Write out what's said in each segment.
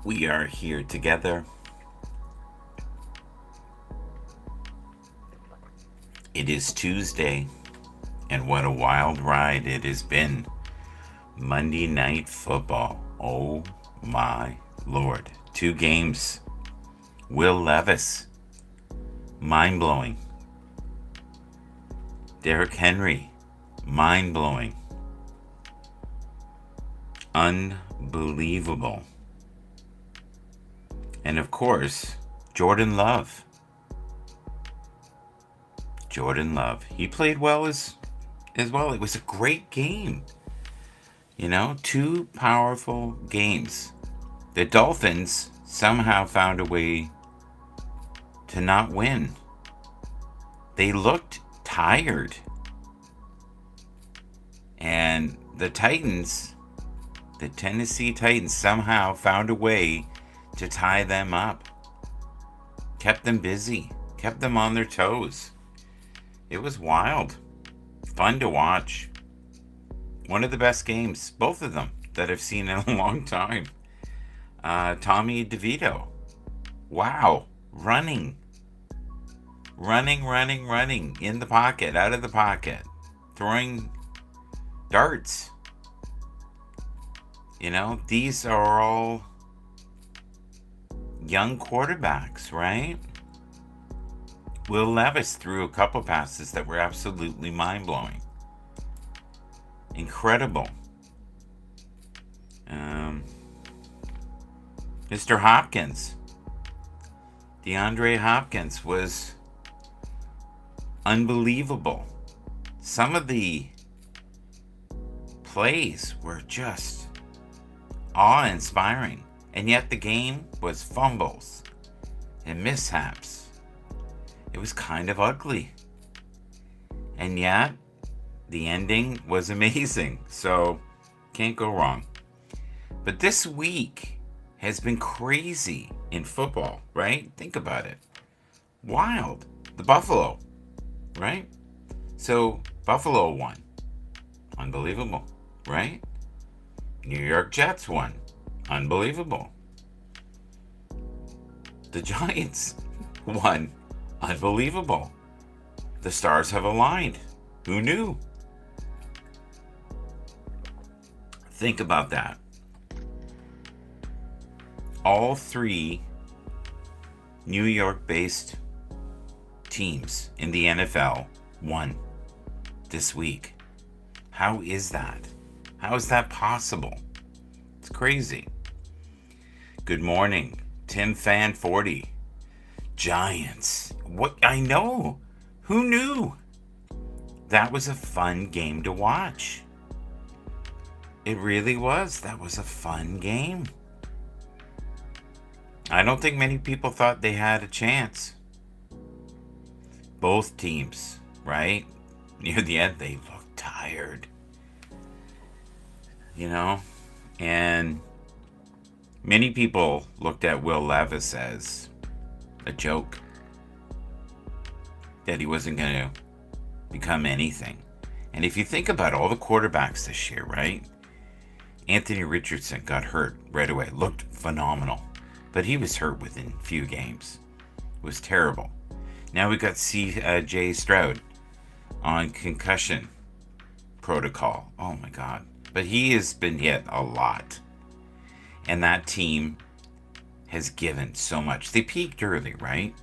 We are here together. It is Tuesday, and what a wild ride it has been. Monday Night Football. Oh my lord. 2 games. Will Levis. Mind blowing. Derrick Henry. Mind blowing. Unbelievable. And of course, Jordan Love. Jordan Love. He played well as well. It was a great game. Two powerful games. The Dolphins somehow found a way to not win. They looked tired. And the Titans, the Tennessee Titans, somehow found a way to tie them up. Kept them busy, kept them on their toes. It was wild. Fun to watch. One of the best games, both of them, that I've seen in a long time. Tommy DeVito. Wow. Running in the pocket, out of the pocket, throwing darts. These are all young quarterbacks, right? Will Levis threw a couple passes that were absolutely mind-blowing. Incredible. Mr. Hopkins. DeAndre Hopkins was unbelievable. Some of the plays were just awe-inspiring, and yet the game was fumbles and mishaps. It was kind of ugly, and yet the ending was amazing, so can't go wrong. But this week has been crazy in football, right? Think about it. Wild. The Buffalo, right? So Buffalo won. Unbelievable, right? New York Jets won. Unbelievable. The Giants won. Unbelievable. The stars have aligned. Who knew? Think about that. All three New York-based teams in the NFL won this week. How is that? How is that possible? It's crazy. Good morning, Tim Fan 40. Giants. What? I know. Who knew? That was a fun game to watch. It really was. That was a fun game. I don't think many people thought they had a chance. Both teams, right? Near the end, they looked tired. And many people looked at Will Levis as a joke. That he wasn't going to become anything. And if you think about all the quarterbacks this year, right? Anthony Richardson got hurt right away. Looked phenomenal. But he was hurt within a few games. It was terrible. Now we got C.J. Stroud on concussion protocol. Oh my God. But he has been hit a lot. And that team has given so much. They peaked early, right?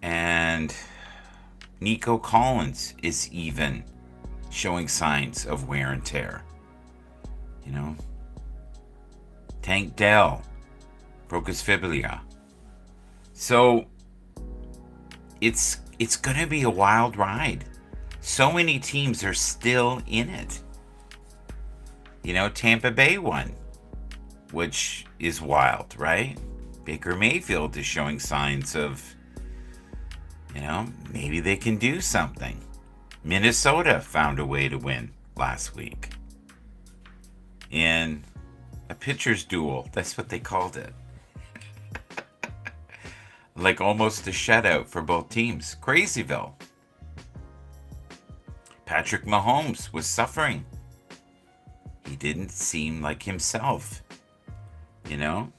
And Nico Collins is even showing signs of wear and tear. Tank Dell broke his fibula. So it's going to be a wild ride. So many teams are still in it. Tampa Bay won, which is wild, right? Baker Mayfield is showing signs of, maybe they can do something. Minnesota found a way to win last week in a pitcher's duel. That's what they called it. Like almost a shutout for both teams. Crazyville. Patrick Mahomes was suffering. He didn't seem like himself. You know,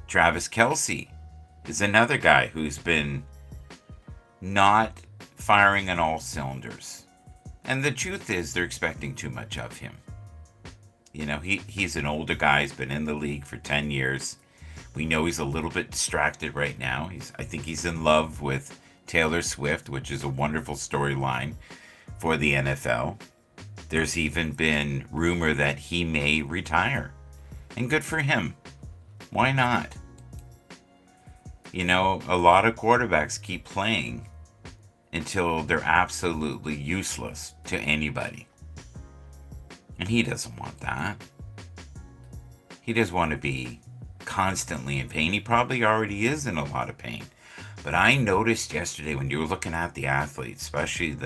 Travis Kelce is another guy who's been not firing on all cylinders. And the truth is, they're expecting too much of him. You know, he's an older guy. He's been in the league for 10 years. We know he's a little bit distracted right now. I think he's in love with Taylor Swift, which is a wonderful storyline for the NFL. There's even been rumor that he may retire. And good for him. Why not? You know, a lot of quarterbacks keep playing until they're absolutely useless to anybody. And he doesn't want that. He doesn't want to be constantly in pain. He probably already is in a lot of pain. But I noticed yesterday when you were looking at the athletes, especially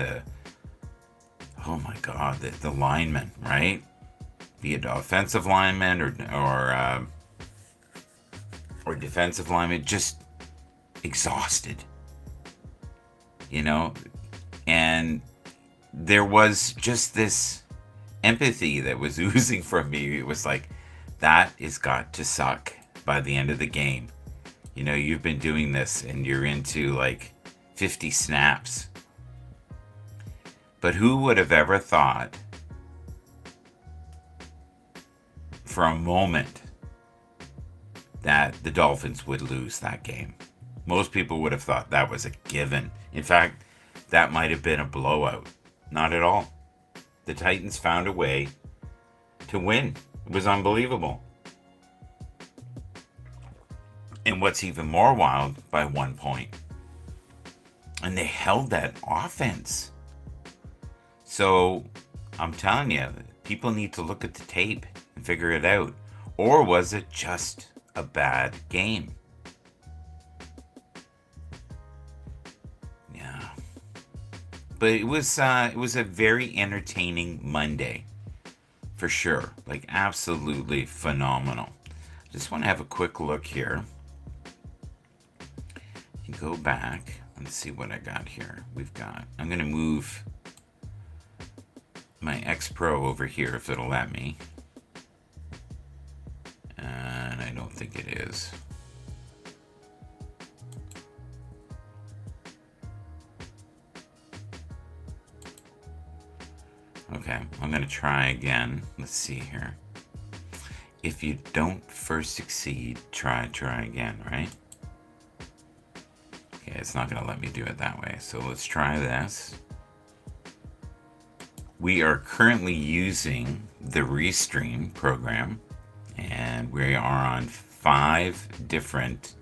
oh my God, the linemen, right? Be it offensive linemen or defensive linemen, just exhausted. You know, and there was just this empathy that was oozing from me. It was like, that has got to suck by the end of the game. You know, you've been doing this and you're into like 50 snaps. But who would have ever thought for a moment that the Dolphins would lose that game? Most people would have thought that was a given. In fact, that might have been a blowout. Not at all. The Titans found a way to win. It was unbelievable. And what's even more wild, by 1 point. And they held that offense. So, I'm telling you, people need to look at the tape and figure it out. Or was it just a bad game? Yeah. But it was a very entertaining Monday. For sure. Like, absolutely phenomenal. Just want to have a quick look here. And go back. Let's see what I got here. I'm going to move my X Pro over here if it'll let me. And I don't think it is. Okay, I'm going to try again. Let's see here. If you don't first succeed, try again, right? Okay, it's not going to let me do it that way. So let's try this. We are currently using the Restream program, and we are on 5 different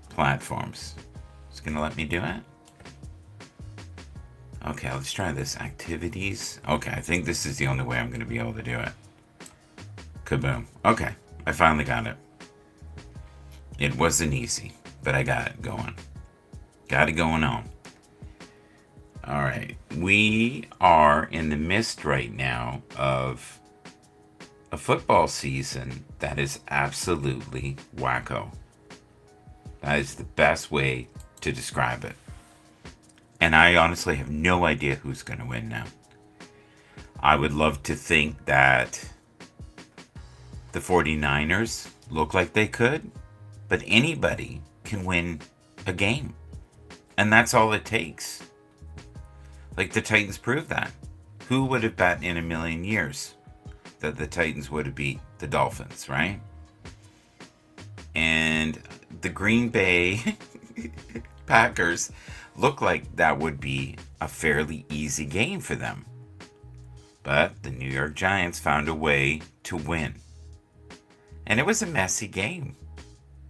platforms. It's going to let me do it. Okay, let's try this. Activities. Okay, I think this is the only way I'm going to be able to do it. Kaboom. Okay, I finally got it. It wasn't easy, but I got it going. Got it going on. All right, we are in the midst right now of a football season that is absolutely wacko. That is the best way to describe it. And I honestly have no idea who's going to win now. I would love to think that the 49ers look like they could, but anybody can win a game. And that's all it takes. Like the Titans proved that. Who would have bet in a million years that the Titans would have beat the Dolphins, right? And the Green Bay Packers look like that would be a fairly easy game for them. But the New York Giants found a way to win. And it was a messy game,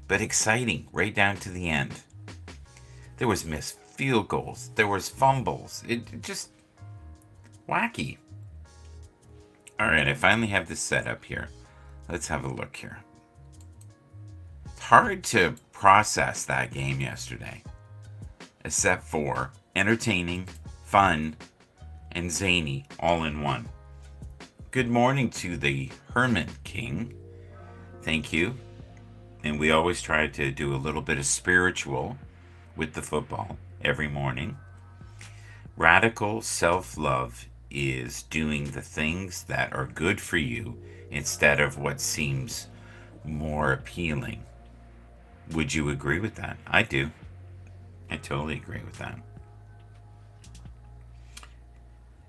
but exciting right down to the end. There was missed field goals. There was fumbles. It just wacky. All right, I finally have this set up here. Let's have a look here. It's hard to process that game yesterday, except for entertaining, fun, and zany all in one. Good morning to the Herman King. Thank you. And we always try to do a little bit of spiritual with the football every morning. Radical self-love is doing the things that are good for you instead of what seems more appealing. Would you agree with that? I do. I totally agree with that.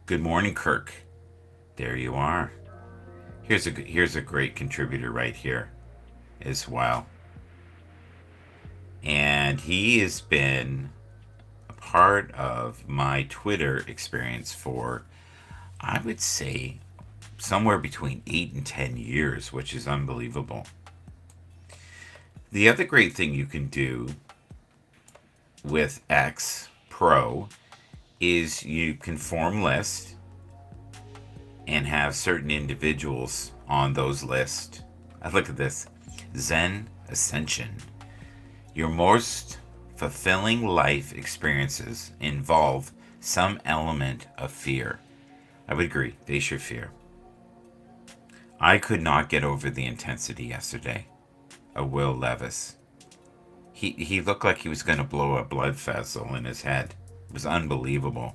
Good morning, Kirk. There you are. Here's a great contributor right here as well. And he has been a part of my Twitter experience for, I would say, somewhere between 8 and 10 years, which is unbelievable. The other great thing you can do with X Pro is you can form lists and have certain individuals on those lists. Look at this. Zen Ascension. Your most fulfilling life experiences involve some element of fear. I would agree. Face your fear. I could not get over the intensity yesterday of Will Levis. He looked like he was going to blow a blood vessel in his head. It was unbelievable.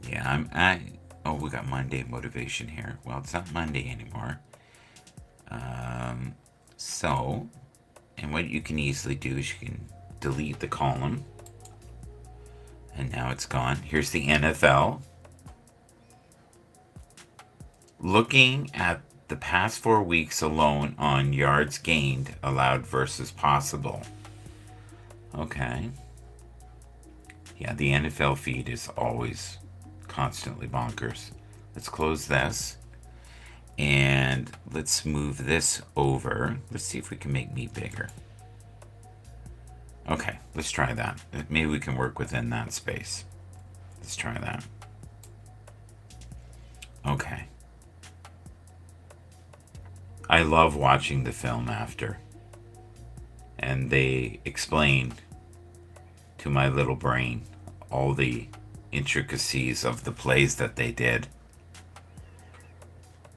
Yeah, oh, we got Monday motivation here. Well, it's not Monday anymore. So, and what you can easily do is you can delete the column. And now it's gone. Here's the NFL. Looking at the past 4 weeks alone on yards gained allowed versus possible. Okay. Yeah, the NFL feed is always constantly bonkers. Let's close this. And let's move this over. Let's see if we can make me bigger. Okay, let's try that. Maybe we can work within that space. Let's try that. Okay. I love watching the film after. And they explain to my little brain all the intricacies of the plays that they did.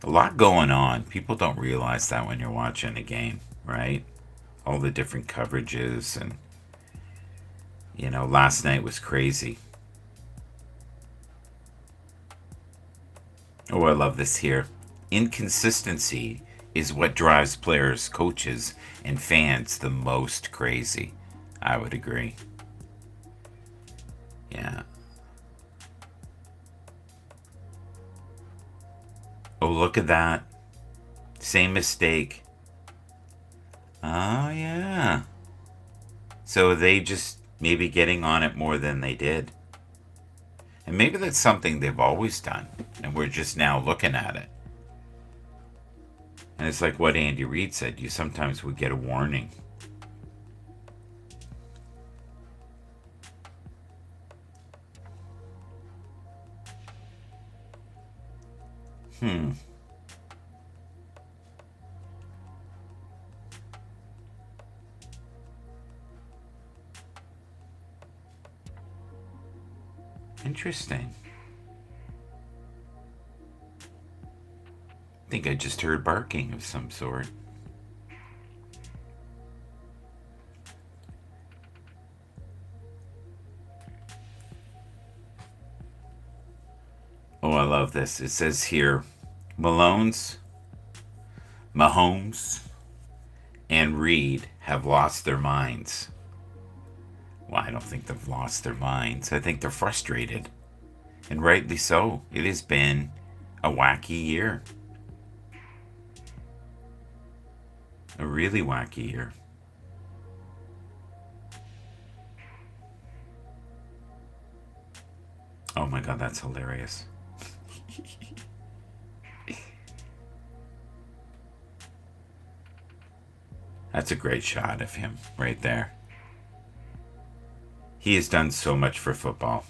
A lot going on. People don't realize that when you're watching a game, right? All the different coverages and, last night was crazy. Oh, I love this here. Inconsistency is what drives players, coaches, and fans the most crazy. I would agree. Yeah. Oh, look at that. Same mistake. Oh, yeah. So they just maybe getting on it more than they did. And maybe that's something they've always done, and we're just now looking at it. And it's like what Andy Reid said, you sometimes would get a warning. Interesting. I think I just heard barking of some sort. Oh, I love this. It says here, Mahomes, and Reid have lost their minds. Well, I don't think they've lost their minds. I think they're frustrated. And rightly so. It has been a wacky year. A really wacky year. Oh my god, that's hilarious. That's a great shot of him right there. He has done so much for football.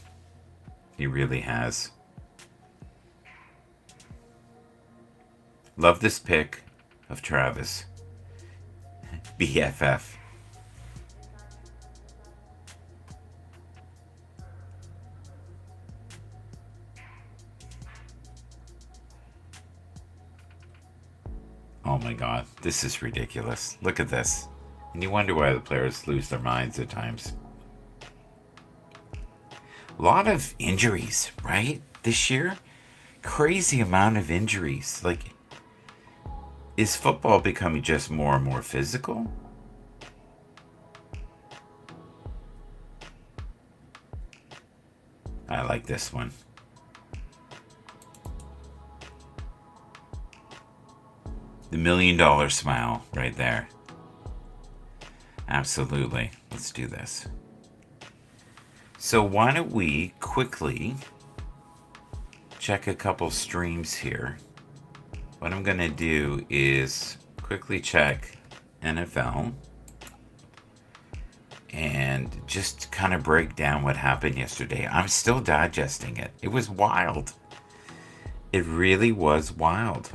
He really has. Love this pic of Travis. BFF. Oh my god, this is ridiculous. Look at this. And you wonder why the players lose their minds at times. A lot of injuries, right? This year? Crazy amount of injuries. Like, Is football becoming just more and more physical? I like this one. The $1 million smile right there. Absolutely. Let's do this. So why don't we quickly check a couple streams here. What I'm going to do is quickly check NFL and just kind of break down what happened yesterday. I'm still digesting it. It was wild. It really was wild.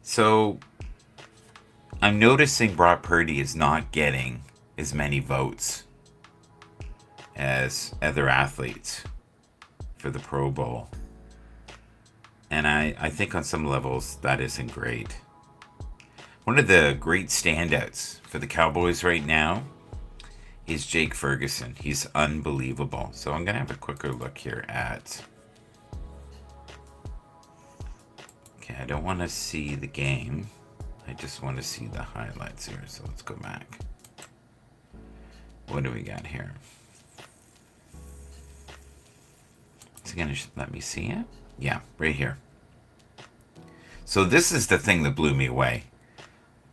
So I'm noticing Brock Purdy is not getting as many votes as other athletes for the Pro Bowl. And I think on some levels that isn't great. One of the great standouts for the Cowboys right now is Jake Ferguson. He's unbelievable. So I'm going to have a quicker look here at... Okay, I don't want to see the game. I just want to see the highlights here. So let's go back. What do we got here? Is it going to let me see it? Yeah, right here. So this is the thing that blew me away.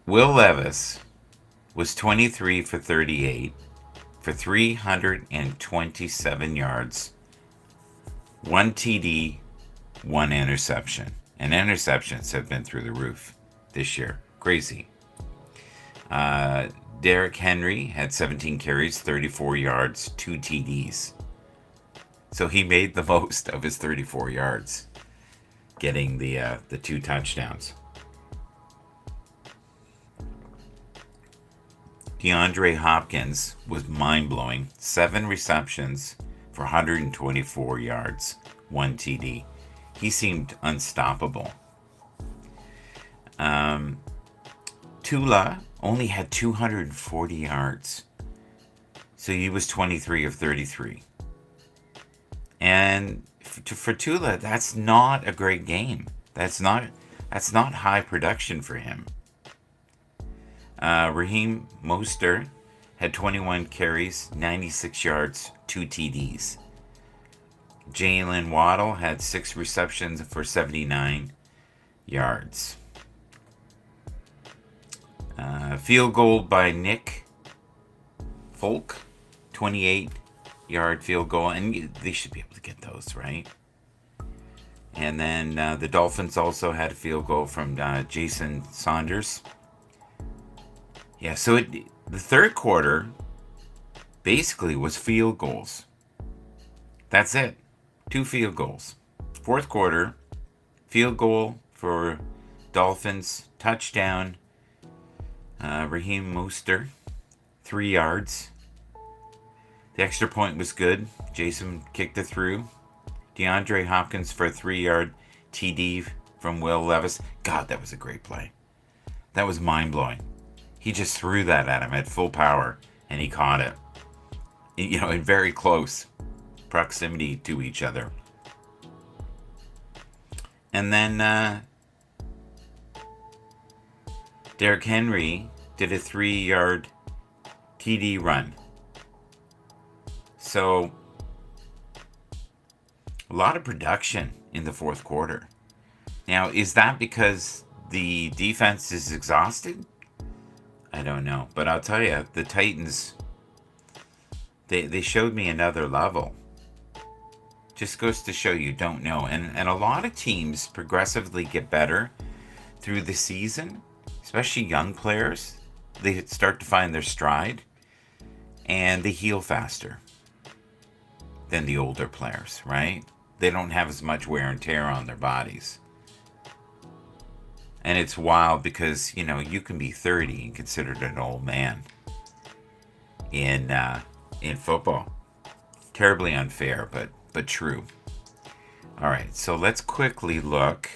Will Levis was 23 for 38 for 327 yards, 1 TD, 1 interception. And interceptions have been through the roof this year. Crazy. Derrick Henry had 17 carries, 34 yards, 2 TDs. So he made the most of his 34 yards, getting the 2 touchdowns. DeAndre Hopkins was mind-blowing. 7 receptions for 124 yards, 1 TD. He seemed unstoppable. Tula only had 240 yards. So he was 23 of 33. And for Tula, that's not a great game. That's not high production for him. Raheem Mostert had 21 carries, 96 yards, 2 TDs. Jalen Waddle had 6 receptions for 79 yards. Field goal by Nick Folk, 28-yard field goal, and they should be able to get those, right? And then the Dolphins also had a field goal from Jason Saunders. Yeah, so the third quarter basically was field goals. That's it. 2 field goals. Fourth quarter, field goal for Dolphins, touchdown. Raheem Mostert, 3 yards. The extra point was good. Jason kicked it through. DeAndre Hopkins for a 3-yard TD from Will Levis. God, that was a great play. That was mind-blowing. He just threw that at him at full power, and he caught it. You know, in very close proximity to each other. And then Derrick Henry did a 3-yard TD run. So, a lot of production in the fourth quarter. Now, is that because the defense is exhausted? I don't know. But I'll tell you, the Titans, they showed me another level. Just goes to show you don't know. And a lot of teams progressively get better through the season, especially young players. They start to find their stride, and they heal faster than the older players, right? They don't have as much wear and tear on their bodies. And it's wild because, you know, you can be 30 and considered an old man in football. Terribly unfair, but true. All right, so let's quickly look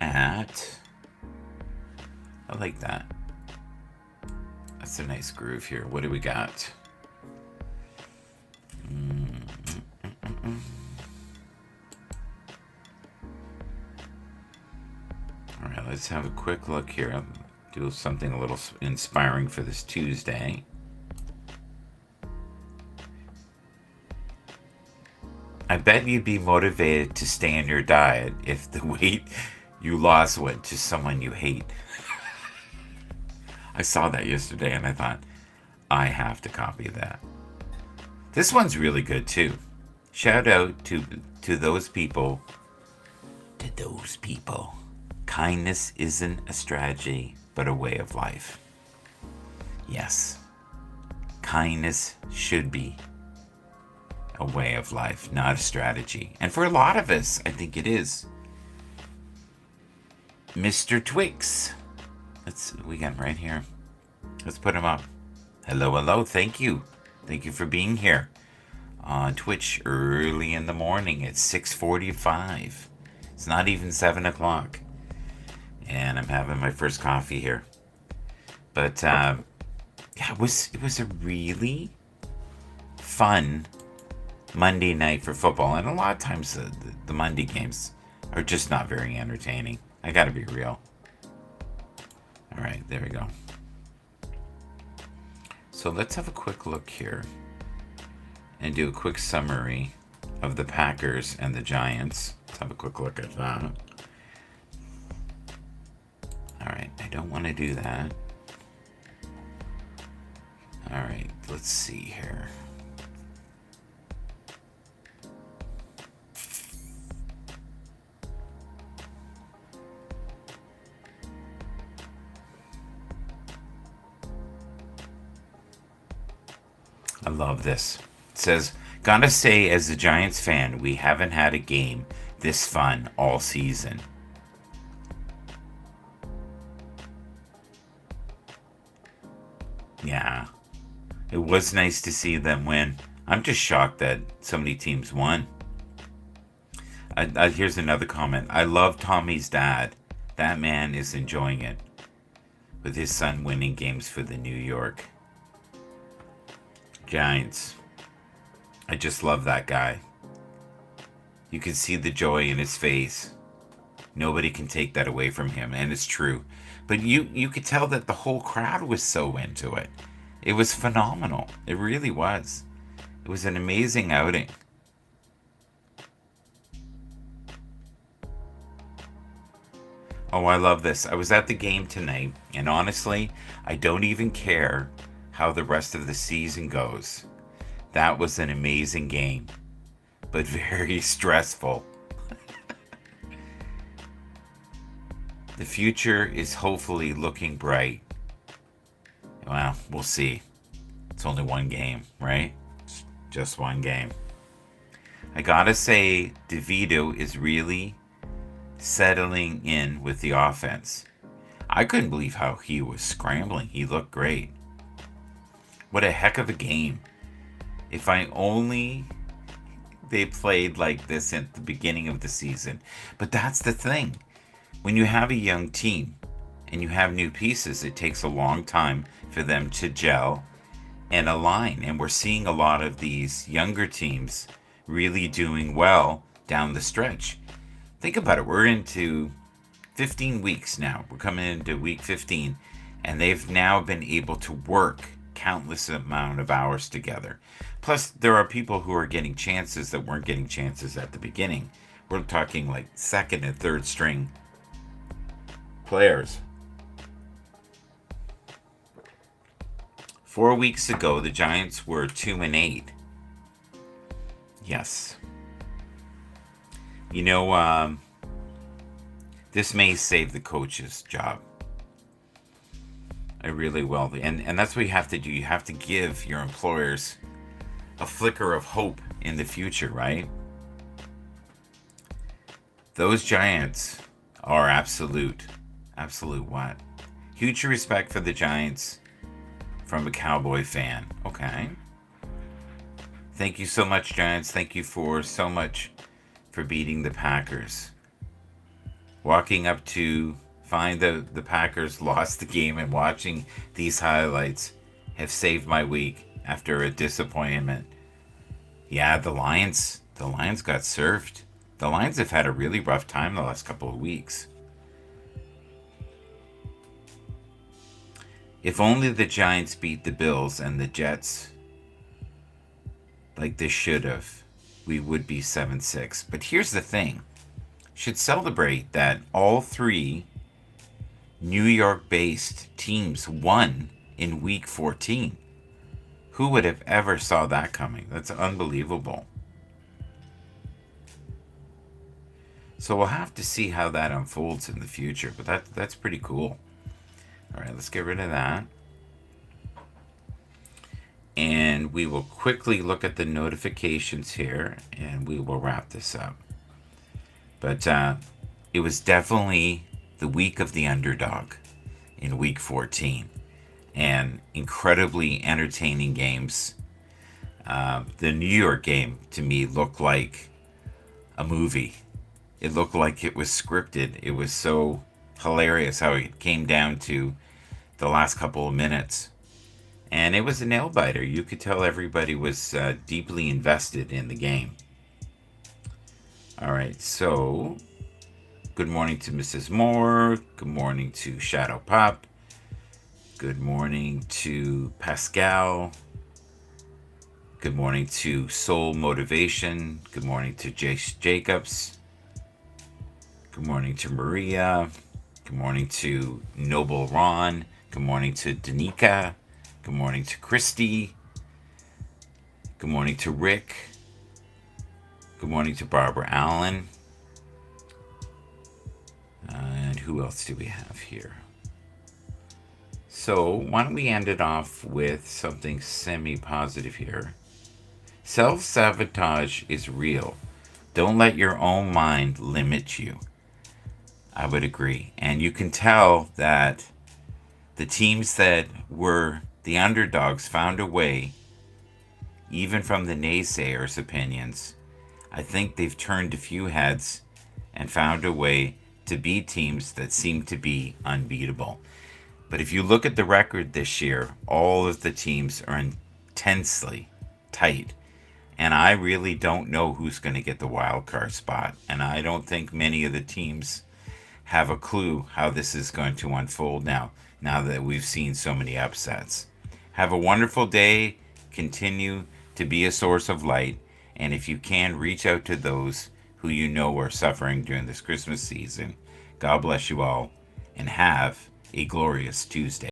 at... I like that. That's a nice groove here. What do we got? Let's have a quick look here. I'll do something a little inspiring for this Tuesday. I bet you'd be motivated to stay on your diet if the weight you lost went to someone you hate. I saw that yesterday and I thought, I have to copy that. This one's really good too. Shout out to those people. To those people. Kindness isn't a strategy, but a way of life. Yes. Kindness should be a way of life, not a strategy. And for a lot of us, I think it is. Mr. Twix. We got him right here. Let's put him up. Hello, hello. Thank you. Thank you for being here on Twitch early in the morning at 6:45. It's not even 7 o'clock. And I'm having my first coffee here. But yeah, it was a really fun Monday night for football. And a lot of times the Monday games are just not very entertaining. I gotta be real. All right, there we go. So let's have a quick look here and do a quick summary of the Packers and the Giants. Let's have a quick look at that. All right, I don't want to do that. All right, let's see here. I love this. It says, gotta say, as a Giants fan, we haven't had a game this fun all season. Yeah. It was nice to see them win. I'm just shocked that so many teams won. Here's another comment. I love Tommy's dad. That man is enjoying it. With his son winning games for the New York Giants. I just love that guy. You can see the joy in his face. Nobody can take that away from him, and it's true. But you could tell that the whole crowd was so into it. It was phenomenal. It really was. It was an amazing outing. Oh, I love this. I was at the game tonight, and honestly, I don't even care how the rest of the season goes. That was an amazing game, but very stressful. The future is hopefully looking bright. Well, we'll see. It's only one game, right? Just one game. I gotta say, DeVito is really settling in with the offense. I couldn't believe how he was scrambling. He looked great. What a heck of a game. If I only they played like this at the beginning of the season. But that's the thing. When you have a young team and you have new pieces, it takes a long time for them to gel and align. And we're seeing a lot of these younger teams really doing well down the stretch. Think about it. We're into 15 weeks now. We're coming into week 15, and they've now been able to work countless amount of hours together. Plus, there are people who are getting chances that weren't getting chances at the beginning. We're talking like second and third string players. 4 weeks ago, the Giants were 2-8. Yes. You know, this may save the coach's job. I really will. And that's what you have to do. You have to give your employers a flicker of hope in the future, right? Those Giants are absolute what? Huge respect for the Giants from a Cowboy fan. Okay. Thank you so much, Giants. Thank you for so much for beating the Packers. Walking up to find the Packers lost the game and watching these highlights have saved my week after a disappointment. Yeah, the Lions got served. The Lions have had a really rough time the last couple of weeks. If only the Giants beat the Bills and the Jets like they should have, we would be 7-6. But here's the thing. Should celebrate that all three New York-based teams won in week 14. Who would have ever saw that coming? That's unbelievable. So we'll have to see how that unfolds in the future, but that's pretty cool. All right, let's get rid of that. And we will quickly look at the notifications here, and we will wrap this up. But it was definitely the week of the underdog in week 14, and incredibly entertaining games. The New York game, to me, looked like a movie. It looked like it was scripted. It was so hilarious how it came down to the last couple of minutes. And it was a nail biter. You could tell everybody was deeply invested in the game. All right, so good morning to Mrs. Moore. Good morning to Shadow Pop. Good morning to Pascal. Good morning to Soul Motivation. Good morning to Jace Jacobs. Good morning to Maria. Good morning to Noble Ron. Good morning to Danica. Good morning to Christy. Good morning to Rick. Good morning to Barbara Allen. And who else do we have here? So why don't we end it off with something semi-positive here. Self-sabotage is real. Don't let your own mind limit you. I would agree. And you can tell that the teams that were the underdogs found a way, even from the naysayers' opinions. I think they've turned a few heads and found a way to beat teams that seem to be unbeatable. But if you look at the record this year, all of the teams are intensely tight. And I really don't know who's going to get the wild card spot. And I don't think many of the teams have a clue how this is going to unfold now that we've seen so many upsets. Have a wonderful day. Continue to be a source of light. And if you can, reach out to those who you know are suffering during this Christmas season. God bless you all, and have a glorious Tuesday.